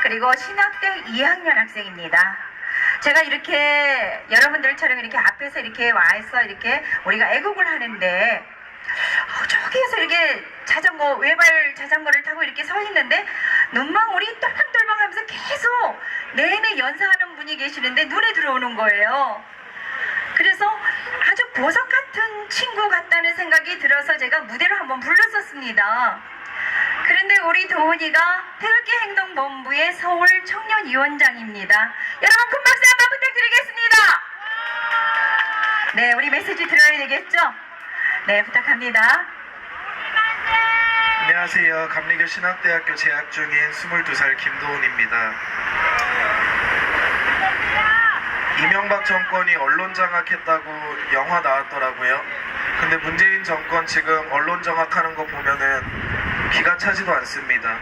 그리고 신학대 2학년 학생입니다. 제가 이렇게 여러분들처럼 이렇게 앞에서 이렇게 와서 이렇게 우리가 애국을 하는데 저기에서 이렇게 자전거, 외발 자전거를 타고 이렇게 서 있는데 눈망울이 똘방똘방 하면서 계속 내내 연사하는 분이 계시는데 눈에 들어오는 거예요. 그래서 아주 보석 같은 친구 같다는 생각이 들어서 제가 무대로 한번 불렀었습니다. 그런데 우리 도훈이가 태극기 행동본부의 서울 청년위원장입니다. 여러분 큰 박수 한번 부탁드리겠습니다. 네, 우리 메시지 들어야 되겠죠? 네, 부탁합니다. 안녕하세요. 감리교 신학대학교 재학 중인 22살 김도훈입니다. 이명박 정권이 언론 장악했다고 영화 나왔더라고요. 근데 문재인 정권 지금 언론 장악하는 거 보면은 기가 차지도 않습니다.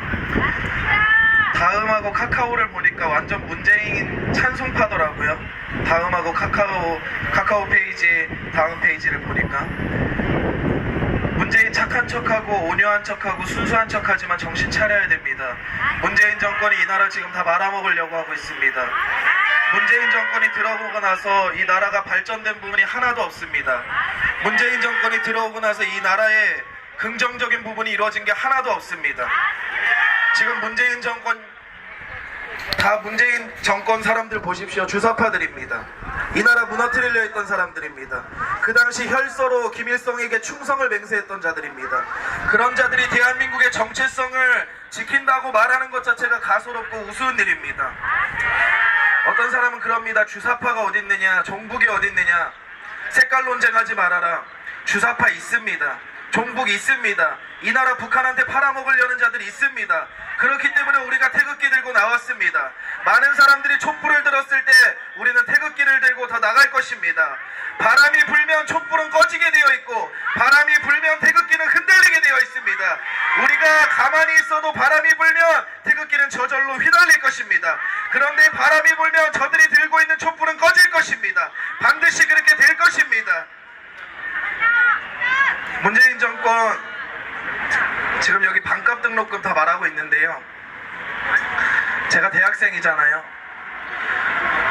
다음하고 카카오를 보니까 완전 문재인 찬송파더라고요. 다음하고 카카오 페이지 다음 페이지를 보니까 문재인 착한 척하고 온유한 척하고 순수한 척하지만 정신 차려야 됩니다. 문재인 정권이 이 나라 지금 다 말아먹으려고 하고 있습니다. 문재인 정권이 들어오고 나서 이 나라가 발전된 부분이 하나도 없습니다. 문재인 정권이 들어오고 나서 이 나라에 긍정적인 부분이 이루어진 게 하나도 없습니다. 지금 문재인 정권 사람들 보십시오. 주사파들입니다. 이 나라 무너뜨리려 했던 사람들입니다. 그 당시 혈서로 김일성에게 충성을 맹세했던 자들입니다. 그런 자들이 대한민국의 정체성을 지킨다고 말하는 것 자체가 가소롭고 우스운 일입니다. 어떤 사람은 그럽니다. 주사파가 어딨느냐, 종북이 어딨느냐, 색깔 논쟁하지 말아라. 주사파 있습니다. 종북 있습니다. 이 나라 북한한테 팔아먹으려는 자들이 있습니다. 그렇기 때문에 우리가 태극기 들고 나왔습니다. 많은 사람들이 촛불을 들었을 때 우리는 태극기를 들고 더 나갈 것입니다. 바람이 불면 촛불은 꺼지게 되어 있고 바람이 불면 태극기는 흔들리게 되어 있습니다. 우리가 가만히 있어도 바람이 불면 태극기는 저절로 휘날릴 것입니다. 그런데 바람이 불면 저들이 들고 있는 촛불은 꺼질 것입니다. 반드시 그렇게 될 것입니다. 문재인 정권 지금 여기 반값 등록금 다 말하고 있는데요. 제가 대학생이잖아요.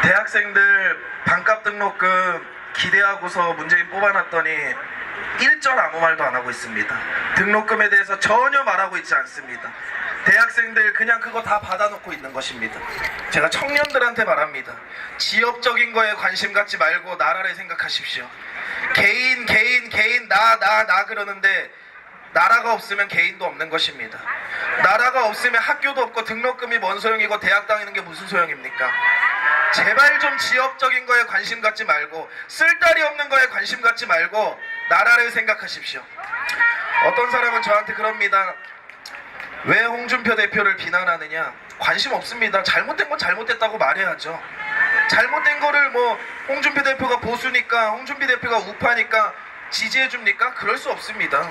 대학생들 반값 등록금 기대하고서 문재인 뽑아놨더니 일절 아무 말도 안 하고 있습니다. 등록금에 대해서 전혀 말하고 있지 않습니다. 대학생들 그냥 그거 다 받아놓고 있는 것입니다. 제가 청년들한테 말합니다. 지역적인 거에 관심 갖지 말고 나라를 생각하십시오. 개인 나 그러는데 나라가 없으면 개인도 없는 것입니다. 나라가 없으면 학교도 없고 등록금이 뭔 소용이고 대학 다니는 게 무슨 소용입니까? 제발 좀 지역적인 거에 관심 갖지 말고 쓸데리 없는 거에 관심 갖지 말고 나라를 생각하십시오. 어떤 사람은 저한테 그럽니다. 왜 홍준표 대표를 비난하느냐? 관심 없습니다. 잘못된 건 잘못됐다고 말해야죠. 잘못된 거를 뭐 홍준표 대표가 보수니까 홍준표 대표가 우파니까 지지해줍니까? 그럴 수 없습니다.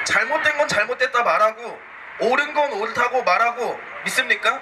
잘못된 건 잘못됐다 말하고 옳은 건 옳다고 말하고 믿습니까?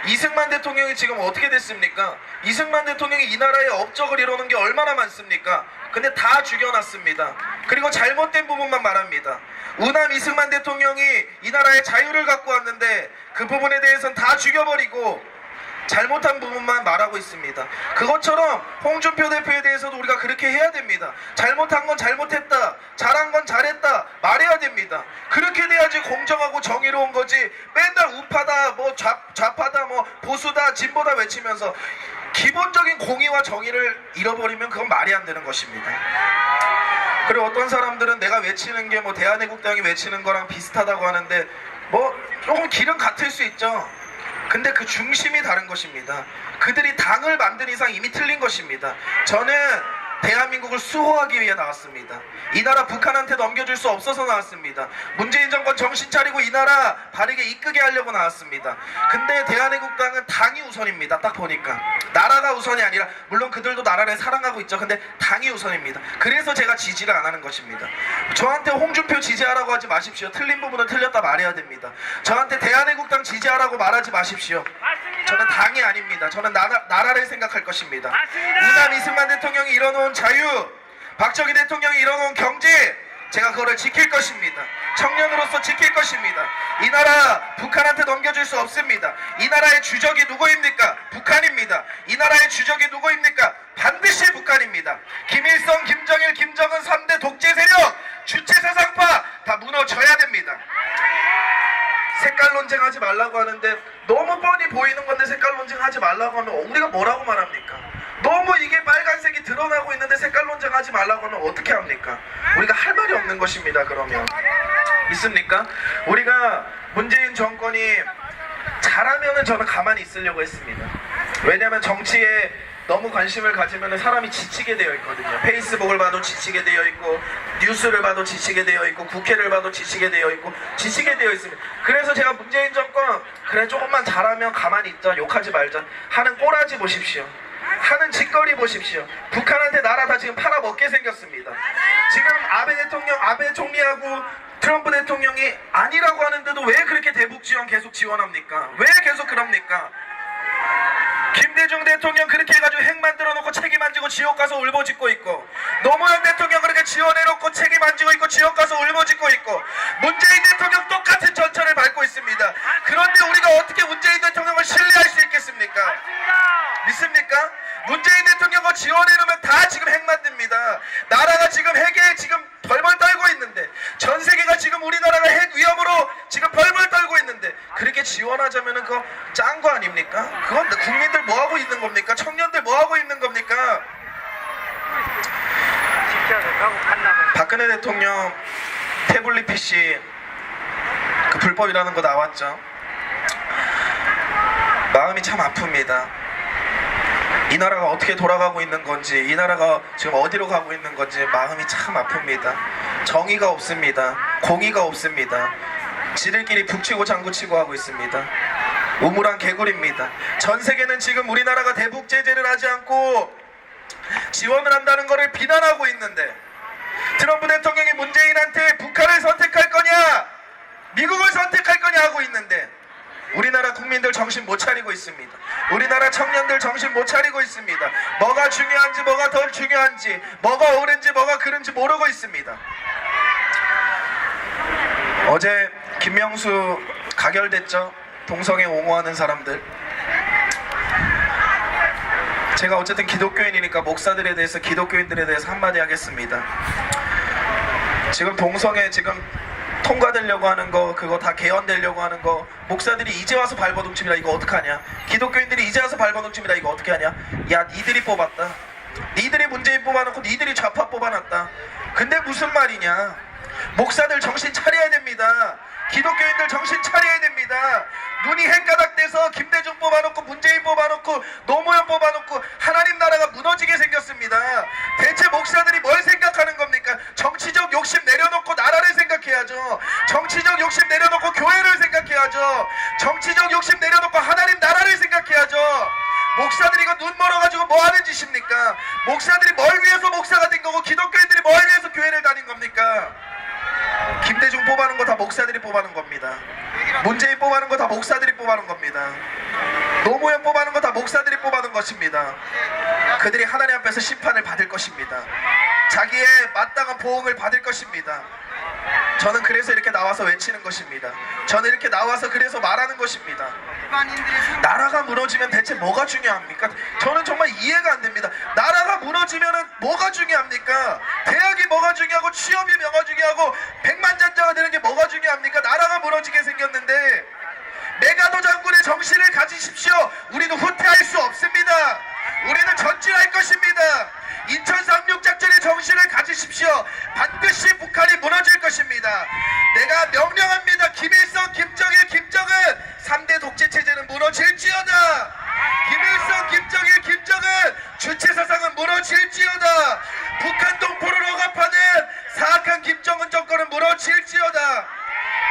이승만 대통령이 지금 어떻게 됐습니까? 이승만 대통령이 이 나라에 업적을 이루는 게 얼마나 많습니까? 근데 다 죽여놨습니다. 그리고 잘못된 부분만 말합니다. 우남 이승만 대통령이 이 나라에 자유를 갖고 왔는데 그 부분에 대해서는 다 죽여버리고 잘못한 부분만 말하고 있습니다. 그것처럼 홍준표 대표에 대해서도 우리가 그렇게 해야 됩니다. 잘못한 건 잘못했다, 잘한 건 잘했다 말해야 됩니다. 그렇게 돼야지 공정하고 정의로운 거지. 맨날 우파다, 뭐 좌파다, 뭐 보수다, 진보다 외치면서 기본적인 공의와 정의를 잃어버리면 그건 말이 안 되는 것입니다. 그리고 어떤 사람들은 내가 외치는 게 뭐 대한애국당이 외치는 거랑 비슷하다고 하는데 뭐 조금 길은 같을 수 있죠. 근데 그 중심이 다른 것입니다. 그들이 당을 만든 이상 이미 틀린 것입니다. 저는 대한민국을 수호하기 위해 나왔습니다. 이 나라 북한한테 넘겨줄 수 없어서 나왔습니다. 문재인 정권 정신 차리고 이 나라 바르게 이끄게 하려고 나왔습니다. 근데 대한애국당은 당이 우선입니다. 딱 보니까 나라가 우선이 아니라, 물론 그들도 나라를 사랑하고 있죠. 근데 당이 우선입니다. 그래서 제가 지지를 안 하는 것입니다. 저한테 홍준표 지지하라고 하지 마십시오. 틀린 부분은 틀렸다 말해야 됩니다. 저한테 대한애국당 지지하라고 말하지 마십시오. 저는 당이 아닙니다. 저는 나라를 생각할 것입니다. 우남 이승만 대통령이 이뤄놓은 자유, 박정희 대통령이 이뤄놓은 경제, 제가 그거를 지킬 것입니다. 청년으로서 지킬 것입니다. 이 나라 북한한테 넘겨줄 수 없습니다. 이 나라의 주적이 누구입니까? 북한입니다. 이 나라의 주적이 누구입니까? 반드시 북한입니다. 김일성, 김정일, 김정은 3대 독재 세력, 주체 사상파 다 무너져야 됩니다. 색깔 논쟁하지 말라고 하는데 너무 뻔히 보이는 건데 색깔 논쟁하지 말라고 하면 우리가 뭐라고 말합니까? 너무 이게 빨간색이 드러나고 있는데 색깔 논쟁하지 말라고 하면 어떻게 합니까? 우리가 할 말이 없는 것입니다. 그러면 있습니까? 우리가 문재인 정권이 잘하면은 저는 가만히 있으려고 했습니다. 왜냐하면 정치에 너무 관심을 가지면 사람이 지치게 되어 있거든요. 페이스북을 봐도 지치게 되어 있고, 뉴스를 봐도 지치게 되어 있고, 국회를 봐도 지치게 되어 있고, 지치게 되어 있습니다. 그래서 제가 문재인 정권 그래 조금만 잘하면 가만히 있자, 욕하지 말자 하는 꼬라지 보십시오. 하는 짓거리 보십시오. 북한한테 나라 다 지금 팔아먹게 생겼습니다. 지금 아베 총리하고 트럼프 대통령이 아니라고 하는데도 왜 그렇게 대북 지원 계속 지원합니까? 왜 계속 그럽니까? 김대중 대통령 그렇게 해가지고 핵 만들어 놓고 책임 안 지고 지옥 가서 울부짖고 있고, 노무현 대통령 그렇게 지원해 놓고 책임 안 지고 있고 지옥 가서 울부짖고 있고, 문재인 대통령 똑같은 전철을 밟고 있습니다. 그런데 우리가 어떻게 문재인 대통령을 신뢰할 수 있겠습니까? 믿습니까? 문재인 대통령을 지원해 놓으면 다 지금 핵 만듭니다. 나라가 지금 핵에 지금 벌벌 떨고 있는데, 전 세계가 지금 우리나라가 핵 위험으로 지금 벌벌 떨고 있는데 그렇게 지원하자면은 그거 짠 거 아닙니까? 그건 국민들 뭐 하고 있는 겁니까? 청년들 뭐 하고 있는 겁니까? 박근혜 대통령 태블릿 PC 그 불법이라는 거 나왔죠. 마음이 참 아픕니다. 이 나라가 어떻게 돌아가고 있는 건지, 이 나라가 지금 어디로 가고 있는 건지 마음이 참 아픕니다. 정의가 없습니다. 공의가 없습니다. 지들끼리 북치고 장구치고 하고 있습니다. 우물한 개구리입니다. 전 세계는 지금 우리나라가 대북 제재를 하지 않고 지원을 한다는 것을 비난하고 있는데, 트럼프 대통령이 문재인한테 북한을 선택할 거냐 미국을 선택할 거냐 하고 있는데, 우리나라 국민들 정신 못 차리고 있습니다. 우리나라 청년들 정신 못 차리고 있습니다. 뭐가 중요한지, 뭐가 덜 중요한지, 뭐가 옳은지, 뭐가 그른지 모르고 있습니다. 어제 김명수 가결됐죠? 동성애 옹호하는 사람들. 제가 어쨌든 기독교인이니까 목사들에 대해서, 기독교인들에 대해서 한마디 하겠습니다. 지금 동성애 지금 통과되려고 하는 거, 그거 다 개헌되려고 하는 거, 목사들이 이제 와서 발버둥칩니다. 이거 어떡하냐? 기독교인들이 이제 와서 발버둥칩니다. 이거 어떻게 하냐? 야, 니들이 뽑았다. 니들이 문재인 뽑아놓고 니들이 좌파 뽑아놨다. 근데 무슨 말이냐? 목사들 정신 차려야 됩니다. 기독교인들 정신 차려야 됩니다. 눈이 헷가닥돼서 김대중 뽑아놓고 문재인 뽑아놓고 노무현 뽑아놓고 하나님 나라가 무너지게 생겼습니다. 대체 목사들이 뭘 생각하는 겁니까? 정치적 욕심 내려놓고 나라를 생각해야죠. 정치적 욕심 내려놓고 교회를 생각해야죠. 정치적 욕심 내려놓고 하나님 나라를 생각해야죠. 목사들이 이거 눈 멀어가지고 뭐 하는 짓입니까? 목사들이 뭘 위해서 목사가 된 거고, 기독교인들이 뭘 위해서 교회를 다닌 겁니까? 김대중 뽑아놓은 거 다 목사들이 뽑아놓은 겁니다. 문재인 뽑아놓은 거 다 목사들이 뽑아놓은 겁니다. 노무현 뽑아놓은 거 다 목사들이 뽑아놓은 것입니다. 그들이 하나님 앞에서 심판을 받을 것입니다. 자기의 마땅한 보응을 받을 것입니다. 저는 그래서 이렇게 나와서 외치는 것입니다. 저는 이렇게 나와서 그래서 말하는 것입니다. 나라가 무너지면 대체 뭐가 중요합니까? 저는 정말 이해가 안 됩니다. 나라가 무너지면 뭐가 중요합니까? 대학이 뭐가 중요하고, 취업이 뭐가 중요하고, 백만장자가 되는 게 뭐가 중요합니까? 나라가 무너지게 생겼는데. 메가도 장군의 정신을 가지십시오. 우리는 후퇴할 수 없습니다. 우리는 전진할 것입니다. 인천 상륙 작전의 정신을 가지십시오. 반드시 북한이 무너질 것입니다. 내가 명령합니다. 김일성, 김정일, 김정은 3대 독재 체제는 무너질지어다. 김일성, 김정일, 김정은 주체 사상은 무너질지어다. 북한 동포를 억압하는 사악한 김정은 정권은 무너질지어다.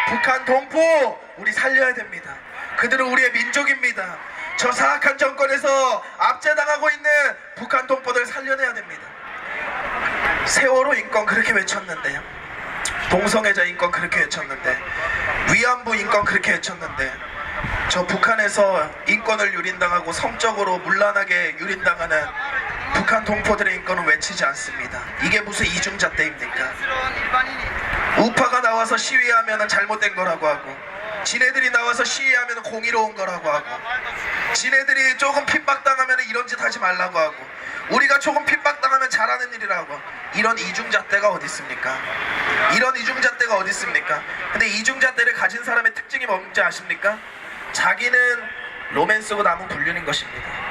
북한 동포 우리 살려야 됩니다. 그들은 우리의 민족입니다. 저 사악한 정권에서 압제당하고 있는 북한 동포들 살려내야 됩니다. 세월호 인권 그렇게 외쳤는데요. 동성애자 인권 그렇게 외쳤는데, 위안부 인권 그렇게 외쳤는데, 저 북한에서 인권을 유린당하고 성적으로 문란하게 유린당하는 북한 동포들의 인권은 외치지 않습니다. 이게 무슨 이중잣대입니까? 우파가 나와서 시위하면 잘못된 거라고 하고, 지네들이 나와서 시위하면 공의로운 거라고 하고, 지네들이 조금 핍박당하면 이런 짓 하지 말라고 하고, 우리가 조금 핍박당하면 잘하는 일이라고. 이런 이중잣대가 어디 있습니까? 이런 이중잣대가 어디 있습니까? 근데 이중잣대를 가진 사람의 특징이 뭔지 아십니까? 자기는 로맨스고 남은 불륜인 것입니다.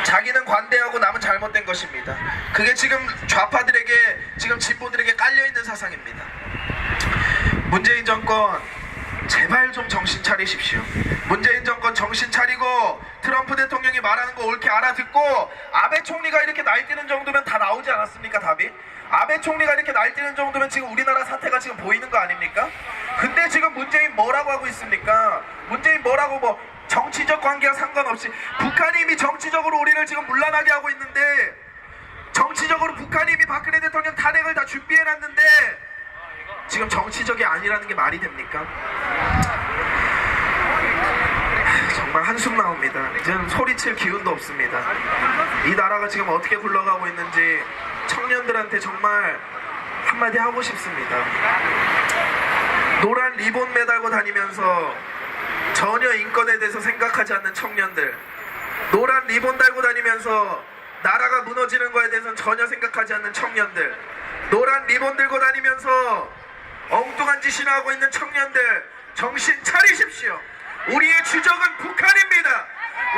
자기는 관대하고 남은 잘못된 것입니다. 그게 지금 좌파들에게, 지금 진보들에게 깔려있는 사상입니다. 문재인 정권 제발 좀 정신 차리십시오. 문재인 정권 정신 차리고 트럼프 대통령이 말하는 거 옳게 알아듣고, 아베 총리가 이렇게 날뛰는 정도면 다 나오지 않았습니까? 답이? 아베 총리가 이렇게 날뛰는 정도면 지금 우리나라 사태가 지금 보이는 거 아닙니까? 근데 지금 문재인 뭐라고 하고 있습니까? 문재인 뭐라고, 뭐 정치적 관계와 상관없이 북한이 이미 정치적으로 우리를 지금 문란하게 하고 있는데, 정치적으로 북한이 이미 박근혜 대통령 탄핵을 다 준비해놨는데 지금 정치적이 아니라는 게 말이 됩니까? 정말 한숨 나옵니다. 이제는 소리칠 기운도 없습니다. 이 나라가 지금 어떻게 굴러가고 있는지 청년들한테 정말 한마디 하고 싶습니다. 노란 리본 매달고 다니면서 전혀 인권에 대해서 생각하지 않는 청년들, 노란 리본 달고 다니면서 나라가 무너지는 거에 대해서는 전혀 생각하지 않는 청년들, 노란 리본 들고 다니면서 엉뚱한 짓이나 하고 있는 청년들, 정신 차리십시오. 우리의 주적은 북한입니다.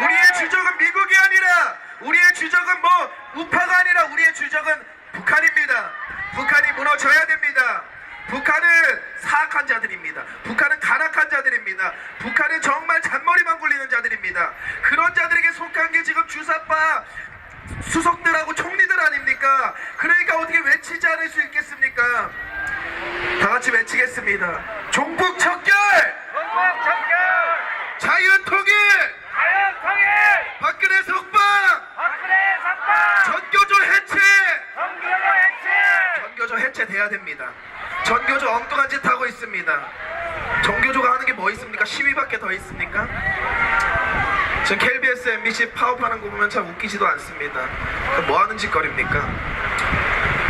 우리의 주적은 미국이 아니라, 우리의 주적은 뭐 우파가 아니라 우리의 주적은 북한입니다. 북한이 무너져야 됩니다. 북한은 사악한 자들입니다. 북한은 간악한 자들입니다. 북한은 정말 잔머리만 굴리는 자들입니다. 그런 자들에게 속한 게 지금 주사파 수석들하고 총리들 아닙니까? 그러니까 어떻게 외치지 않을 수 있겠습니까? 다 같이 외치겠습니다. 종북 척결! 자유통일! 박근혜 석방! 전교조 해체! 전교조 해체돼야 됩니다. 전교조 엉뚱한 짓 하고 있습니다. 전교조가 하는 게 뭐 있습니까? 시위밖에 더 있습니까? 전 KBS, MBC 파업하는 거 보면 참 웃기지도 않습니다. 뭐 하는 짓거리입니까?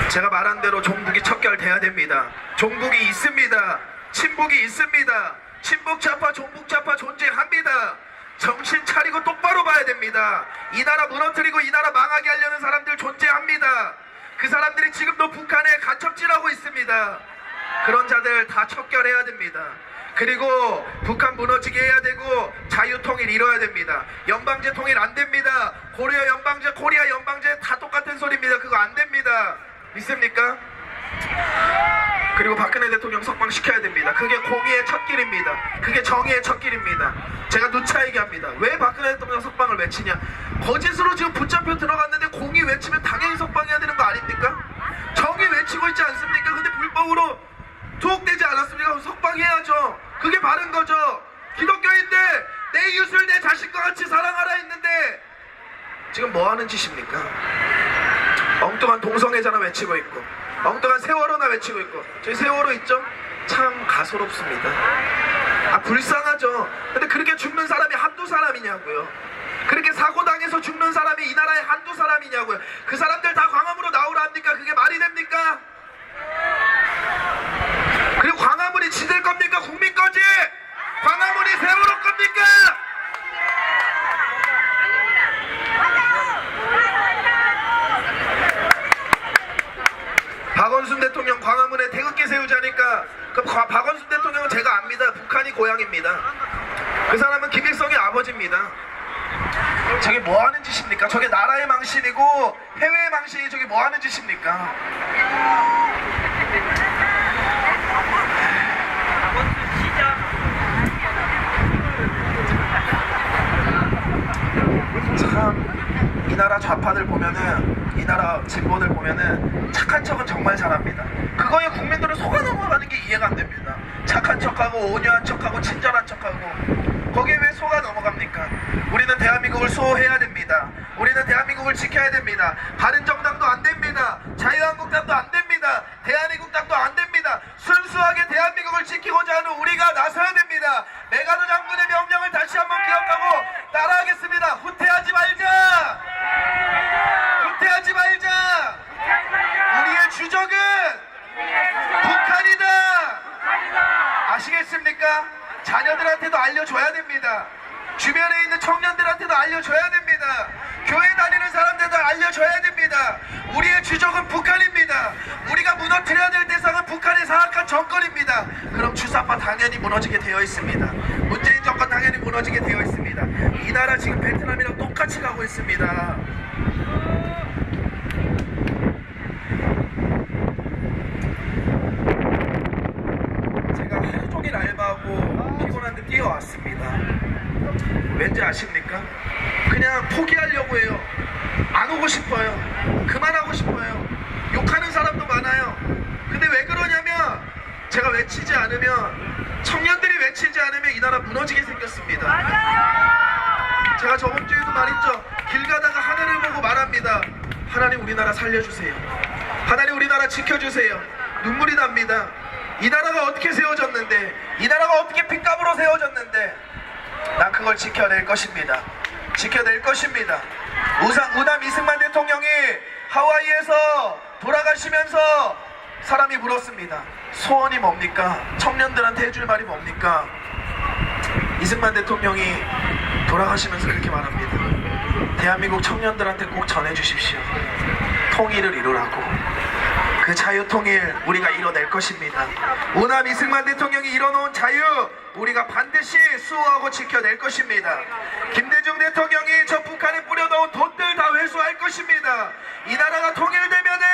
제가 말한 대로 종북이 척결돼야 됩니다. 종북이 있습니다. 친북이 있습니다. 친북 좌파, 종북 좌파 존재합니다. 정신 차리고 똑바로 봐야 됩니다. 이 나라 무너뜨리고 이 나라 망하게 하려는 사람들 존재합니다. 그 사람들이 지금도 북한에 간첩질하고 있습니다. 그런 자들 다 척결해야 됩니다. 그리고 북한 무너지게 해야 되고 자유통일 이뤄야 됩니다. 연방제 통일 안 됩니다. 코리아 연방제, 코리아 연방제 다 똑같은 소리입니다. 그거 안 됩니다. 믿습니까? 그리고 박근혜 대통령 석방시켜야 됩니다. 그게 공의의 첫 길입니다. 그게 정의의 첫 길입니다. 제가 누차 얘기합니다. 왜 박근혜 대통령 석방을 외치냐? 거짓으로 지금 붙잡혀 들어갔는데 공의 외치면 당연히 석방해야 되는 거 아닙니까? 정의 외치고 있지 않습니까? 근데 불법으로 투옥되지 않았습니까? 석방해야죠. 그게 바른 거죠. 기독교인데 내 이웃을 내 자신과 같이 사랑하라 했는데 지금 뭐 하는 짓입니까? 엉뚱한 동성애자나 외치고 있고, 엉뚱한 세월호나 외치고 있고. 저희 세월호 있죠? 참 가소롭습니다. 불쌍하죠. 근데 그렇게 죽는 사람이 한두 사람이냐고요. 그렇게 사고당해서 죽는 사람이 이 나라에 한두 사람이냐고요. 그 사람들 다 광화문으로 나오라 합니까? 그게 말이 됩니까? 그리고 광화문이 지들 겁니까? 국민 거지? 광화문이 세월호 겁니까? 박원순 대통령 광화문에 태극기 세우자니까, 그럼 박원순 대통령은 제가 압니다. 북한이 고향입니다. 그 사람은 김일성의 아버지입니다. 저게 뭐 하는 짓입니까? 저게 나라의 망신이고 해외의 망신이 저게 뭐 하는 짓입니까? 참 이 나라 좌파들 보면은, 이 나라 진보들 보면은 착한 척은 정말 잘합니다. 그거에 국민들은 속아 넘어가는 게 이해가 안 됩니다. 착한 척하고 온유한 척하고 친절한 척하고 거기에 왜 속아 넘어갑니까? 우리는 대한민국을 수호해야 됩니다. 우리는 대한민국을 지켜야 됩니다. 바른정당도 안 됩니다. 자유한국당도 안 됩니다. 대한민국당도 안 됩니다. 순수하게 대한민국을 지키고자 하는 우리가 나서야 됩니다. 메가노 장군의 명령을 다시 한번 기억하고 따라하겠습니다. 후퇴하지 말자. 후퇴하지 말자. 주적은 북한이다. 아시겠습니까? 자녀들한테도 알려줘야 됩니다. 주변에 있는 청년들한테도 알려줘야 됩니다. 교회 다니는 사람들도 알려줘야 됩니다. 우리의 주적은 북한입니다. 우리가 무너뜨려야 될 대상은 북한의 사악한 정권입니다. 그럼 주사파 당연히 무너지게 되어 있습니다. 문재인 정권 당연히 무너지게 되어 있습니다. 이 나라 지금 베트남이랑 똑같이 가고 있습니다. 제가 하루 종일 알바하고 피곤한데 뛰어왔습니다. 왠지 아십니까? 그냥 포기하려고 해요. 안 오고 싶어요. 그만하고 싶어요. 욕하는 사람도 많아요. 근데 왜 그러냐면 제가 외치지 않으면, 청년들이 외치지 않으면 이 나라 무너지게 생겼습니다. 제가 저번 주에도 말했죠. 길 가다가 하늘을 보고 말합니다. 하나님 우리나라 살려주세요. 하나님 우리나라 지켜주세요. 눈물이 납니다. 이 나라가 어떻게 세워졌는데, 이 나라가 어떻게 핏값으로 세워졌는데 난 그걸 지켜낼 것입니다. 지켜낼 것입니다. 우남 이승만 대통령이 하와이에서 돌아가시면서 사람이 물었습니다. 소원이 뭡니까? 청년들한테 해줄 말이 뭡니까? 이승만 대통령이 돌아가시면서 그렇게 말합니다. 대한민국 청년들한테 꼭 전해주십시오. 통일을 이루라고. 그 자유 통일 우리가 이뤄낼 것입니다. 우남 이승만 대통령이 이뤄놓은 자유 우리가 반드시 수호하고 지켜낼 것입니다. 김대중 대통령이 저 북한에 뿌려놓은 돈들 다 회수할 것입니다. 이 나라가 통일되면은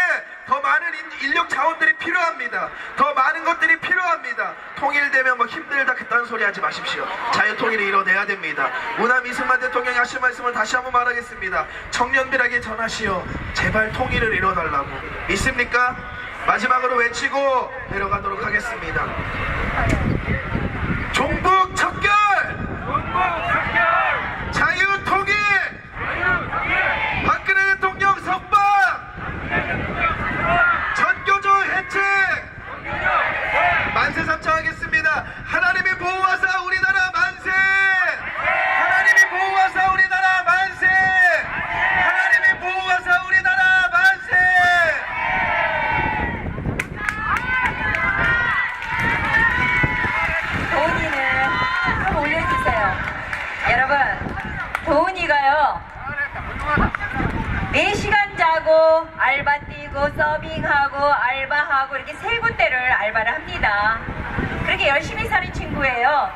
더 많은 인력 자원들이 필요합니다. 더 많은 것들이 필요합니다. 통일되면 뭐 힘들다 그딴 소리 하지 마십시오. 자유 통일을 이뤄내야 됩니다. 우남 이승만 대통령이 하신 말씀을 다시 한번 말하겠습니다. 청년들에게 전하시오. 제발 통일을 이뤄달라고. 믿습니까? 마지막으로 외치고 내려가도록 하겠습니다. 종북 척결! 자유 통일! 박근혜 대통령 석방! 전교조 해체! 만세 삼창하겠습니다. 하나님이 보호하사 우리나라 만세! 하나님이 보호하사 우리나라 만세! 하나님이 보호하사 우리나라 만세! 도훈이는 좀 올려주세요. 여러분, 도훈이가요 4시간 자고 알바 뛰고 서빙하고 알바하고 이렇게 3군데를 알바를 합니다. 그렇게 열심히 사는 친구예요.